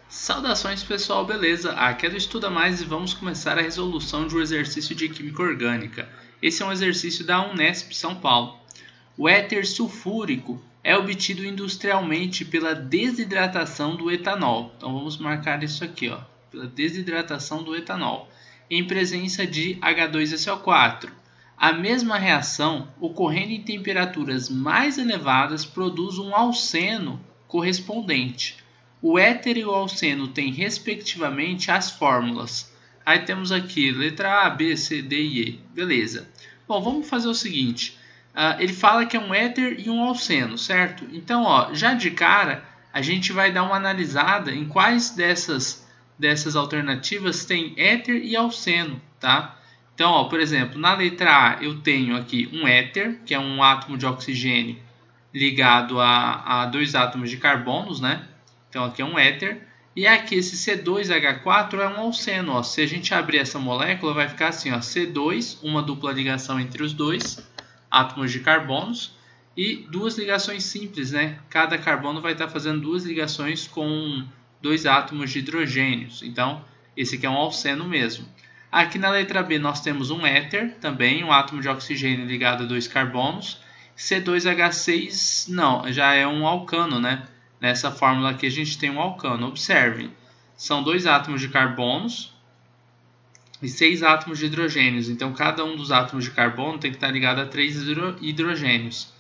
Saudações pessoal, beleza? Aqui é do Estuda Mais e vamos começar a resolução de um exercício de Química Orgânica. Esse é um exercício da Unesp São Paulo. O éter sulfúrico é obtido industrialmente pela desidratação do etanol. Então vamos marcar isso aqui, ó, pela desidratação do etanol, em presença de H2SO4. A mesma reação, ocorrendo em temperaturas mais elevadas, produz um alceno correspondente. O éter e o alceno têm, respectivamente, as fórmulas. Aí temos aqui letra A, B, C, D e E. Beleza. Bom, vamos fazer o seguinte. Ele fala que é um éter e um alceno, certo? Então, ó, já de cara, a gente vai dar uma analisada em quais dessas alternativas tem éter e alceno, tá? Então, ó, por exemplo, na letra A eu tenho aqui um éter, que é um átomo de oxigênio ligado a dois átomos de carbonos, né? Então aqui é um éter. E aqui esse C2H4 é um alceno. Ó. Se a gente abrir essa molécula, vai ficar assim, ó, C2, uma dupla ligação entre os dois átomos de carbonos. E duas ligações simples, né? Cada carbono vai estar fazendo duas ligações com dois átomos de hidrogênios. Então, esse aqui é um alceno mesmo. Aqui na letra B nós temos um éter, também um átomo de oxigênio ligado a dois carbonos. C2H6, não, já é um alcano, né? Nessa fórmula aqui a gente tem um alcano. Observem, são dois átomos de carbonos e 6 átomos de hidrogênios. Então, cada um dos átomos de carbono tem que estar ligado a 3 hidrogênios.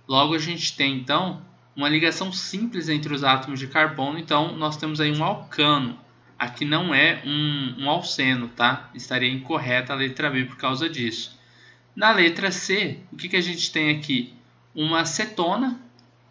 Logo, a gente tem, então, uma ligação simples entre os átomos de carbono. Então, nós temos aí um alcano. Aqui não é um alceno, tá? Estaria incorreta a letra B por causa disso. Na letra C, o que a gente tem aqui? Uma cetona.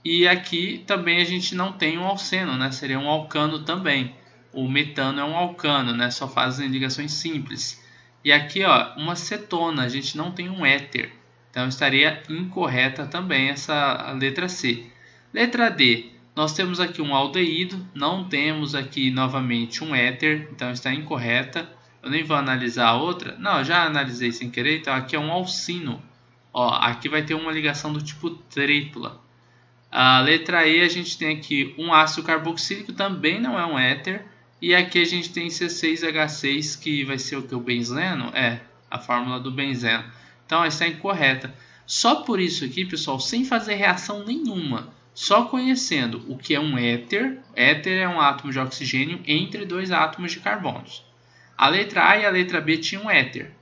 E aqui também a gente não tem um alceno, né? Seria um alcano também. O metano é um alcano, né? Só fazem ligações simples. E aqui, ó, uma cetona, a gente não tem um éter. Então estaria incorreta também essa letra C. Letra D, nós temos aqui um aldeído, não temos aqui novamente um éter, então está incorreta. Eu nem vou analisar a outra. Não, eu já analisei sem querer, então aqui é um alcino. Ó, aqui vai ter uma ligação do tipo tripla. A letra E, a gente tem aqui um ácido carboxílico, também não é um éter. E aqui a gente tem C6H6, que vai ser o que? O benzeno? É, a fórmula do benzeno. Então, essa é incorreta. Só por isso aqui, pessoal, sem fazer reação nenhuma, só conhecendo o que é um éter. Éter é um átomo de oxigênio entre dois átomos de carbonos. A letra A e a letra B tinham um éter.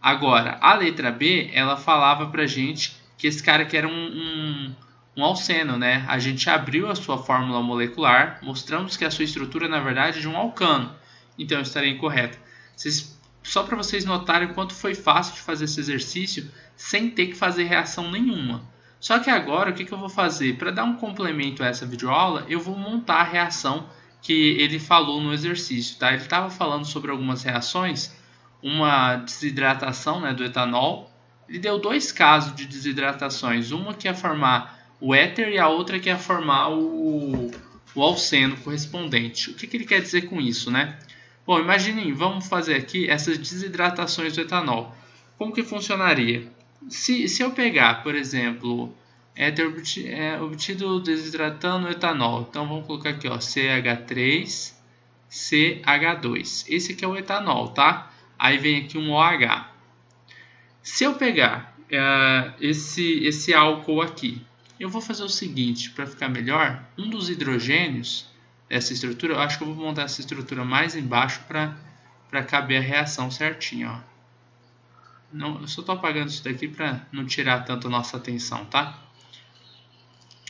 Agora, a letra B, ela falava pra gente que esse cara aqui era um alceno, né? A gente abriu a sua fórmula molecular, mostramos que a sua estrutura, na verdade, é de um alcano. Então, estaria incorreta. Só para vocês notarem o quanto foi fácil de fazer esse exercício sem ter que fazer reação nenhuma. Só que agora, o que eu vou fazer? Para dar um complemento a essa videoaula, eu vou montar a reação que ele falou no exercício, tá? Ele estava falando sobre algumas reações, uma desidratação, né, do etanol. Ele deu dois casos de desidratações, uma que ia formar o éter e a outra que é formar o alceno correspondente. O que ele quer dizer com isso, né? Bom, imaginem, vamos fazer aqui essas desidratações do etanol. Como que funcionaria? Se eu pegar, por exemplo, éter obtido desidratando o etanol. Então, vamos colocar aqui, ó, CH3, CH2. Esse aqui é o etanol, tá? Aí vem aqui um OH. Se eu pegar esse álcool aqui, eu vou fazer o seguinte, para ficar melhor, um dos hidrogênios dessa estrutura, eu acho que eu vou montar essa estrutura mais embaixo para caber a reação certinho, ó. Não, eu só estou apagando isso daqui para não tirar tanto a nossa atenção, tá?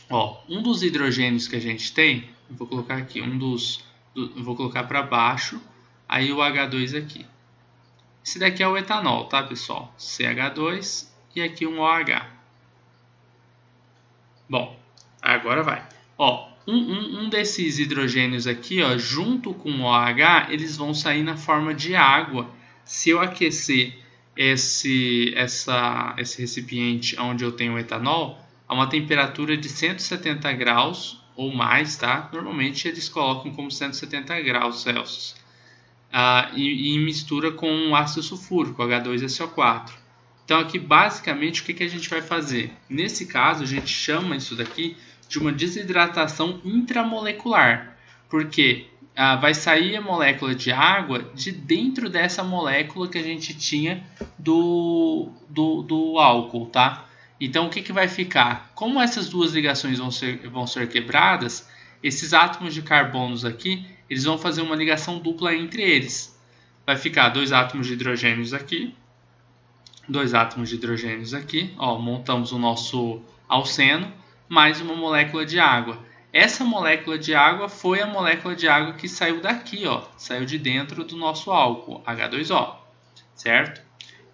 Ó, um dos hidrogênios que a gente tem, eu vou colocar aqui, eu vou colocar para baixo, aí o H2 aqui. Esse daqui é o etanol, tá, pessoal? CH2 e aqui um OH. Bom, agora vai. Ó, um desses hidrogênios aqui, ó, junto com o OH, eles vão sair na forma de água. Se eu aquecer esse recipiente onde eu tenho o etanol a uma temperatura de 170 graus ou mais, tá? Normalmente eles colocam como 170 graus Celsius. E mistura com o ácido sulfúrico, H2SO4. Então aqui basicamente o que a gente vai fazer? Nesse caso a gente chama isso daqui de uma desidratação intramolecular, porque vai sair a molécula de água de dentro dessa molécula que a gente tinha do álcool, tá? Então, o que vai ficar? Como essas duas ligações vão ser quebradas, esses átomos de carbonos aqui, eles vão fazer uma ligação dupla entre eles. Vai ficar 2 átomos de hidrogênios aqui, 2 átomos de hidrogênios aqui, ó, montamos o nosso alceno, mais uma molécula de água. Essa molécula de água foi a molécula de água que saiu daqui, ó, saiu de dentro do nosso álcool, H2O, certo?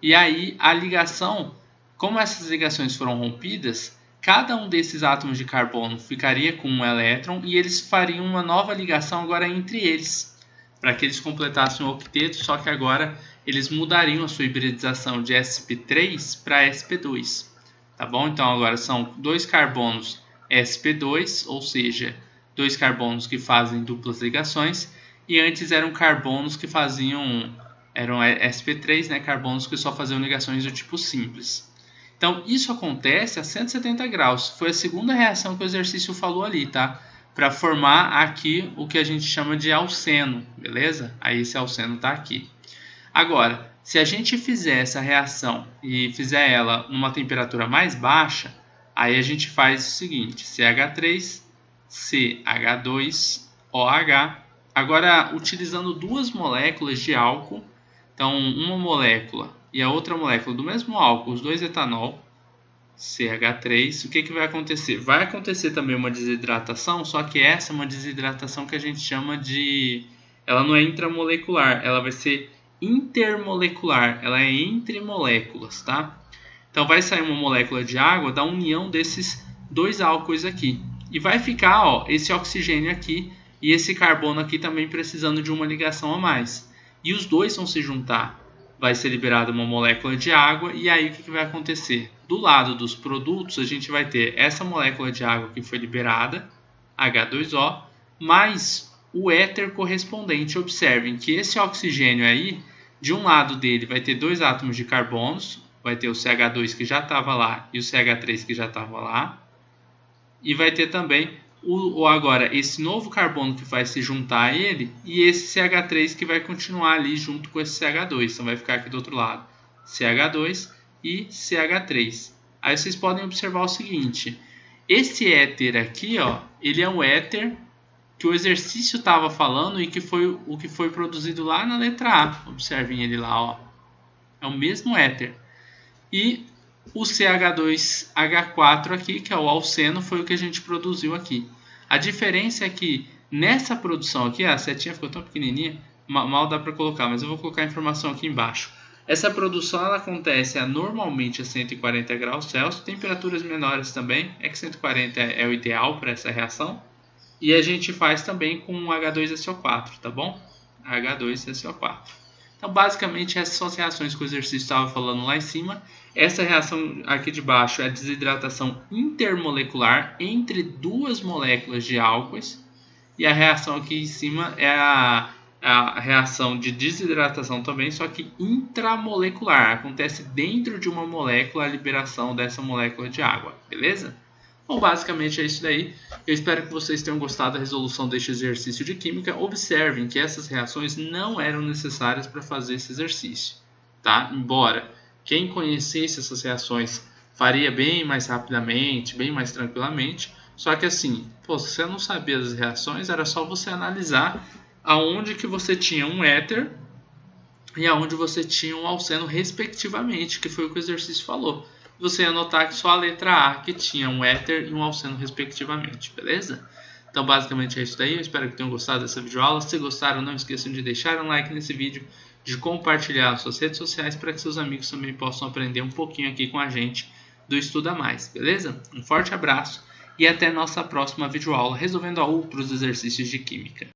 E aí a ligação, como essas ligações foram rompidas, cada um desses átomos de carbono ficaria com um elétron e eles fariam uma nova ligação agora entre eles, para que eles completassem o octeto, só que agora eles mudariam a sua hibridização de sp3 para sp2, tá bom? Então agora são 2 carbonos sp2, ou seja, 2 carbonos que fazem duplas ligações, e antes eram carbonos que eram sp3, né, carbonos que só faziam ligações do tipo simples. Então isso acontece a 170 graus, foi a segunda reação que o exercício falou ali, tá? Para formar aqui o que a gente chama de alceno, beleza? Aí esse alceno está aqui. Agora, se a gente fizer essa reação e fizer ela numa temperatura mais baixa, aí a gente faz o seguinte, CH3, CH2OH. Agora, utilizando 2 moléculas de álcool, então uma molécula e a outra molécula do mesmo álcool, os 2 etanol, CH3, o que vai acontecer? Vai acontecer também uma desidratação, só que essa é uma desidratação que a gente chama de... Ela não é intramolecular, ela vai ser intermolecular, ela é entre moléculas, tá? Então vai sair uma molécula de água da união desses 2 álcoois aqui. E vai ficar, ó, esse oxigênio aqui e esse carbono aqui também precisando de uma ligação a mais. E os dois vão se juntar. Vai ser liberada uma molécula de água e aí o que vai acontecer? Do lado dos produtos a gente vai ter essa molécula de água que foi liberada, H2O, mais o éter correspondente. Observem que esse oxigênio aí, de um lado dele vai ter 2 átomos de carbonos, vai ter o CH2 que já estava lá e o CH3 que já estava lá, e vai ter também agora esse novo carbono que vai se juntar a ele e esse CH3 que vai continuar ali junto com esse CH2. Então vai ficar aqui do outro lado CH2 e CH3. Aí vocês podem observar o seguinte, esse éter aqui, ó, ele é um éter que o exercício estava falando e que foi o que foi produzido lá na letra A. Observem ele lá, ó. É o mesmo éter. E o CH2H4 aqui, que é o alceno, foi o que a gente produziu aqui. A diferença é que nessa produção aqui, a setinha ficou tão pequenininha, mal dá para colocar, mas eu vou colocar a informação aqui embaixo. Essa produção ela acontece normalmente a 140 graus Celsius, temperaturas menores também, é que 140 é o ideal para essa reação. E a gente faz também com H2SO4, tá bom? H2SO4. Então, basicamente, essas são as reações que o exercício estava falando lá em cima. Essa reação aqui de baixo é a desidratação intermolecular entre 2 moléculas de álcoois. E a reação aqui em cima é a reação de desidratação também, só que intramolecular. Acontece dentro de uma molécula a liberação dessa molécula de água, beleza? Bom, basicamente é isso daí. Eu espero que vocês tenham gostado da resolução deste exercício de química. Observem que essas reações não eram necessárias para fazer esse exercício, tá? Embora quem conhecesse essas reações faria bem mais rapidamente, bem mais tranquilamente. Só que assim, se você não sabia das reações, era só você analisar aonde que você tinha um éter e aonde você tinha um alceno respectivamente, que foi o que o exercício falou. Você ia notar que só a letra A que tinha um éter e um alceno respectivamente, beleza? Então basicamente é isso daí, eu espero que tenham gostado dessa videoaula. Se gostaram, não esqueçam de deixar um like nesse vídeo, de compartilhar nas suas redes sociais para que seus amigos também possam aprender um pouquinho aqui com a gente do Estuda Mais, beleza? Um forte abraço e até nossa próxima videoaula resolvendo outros exercícios de química.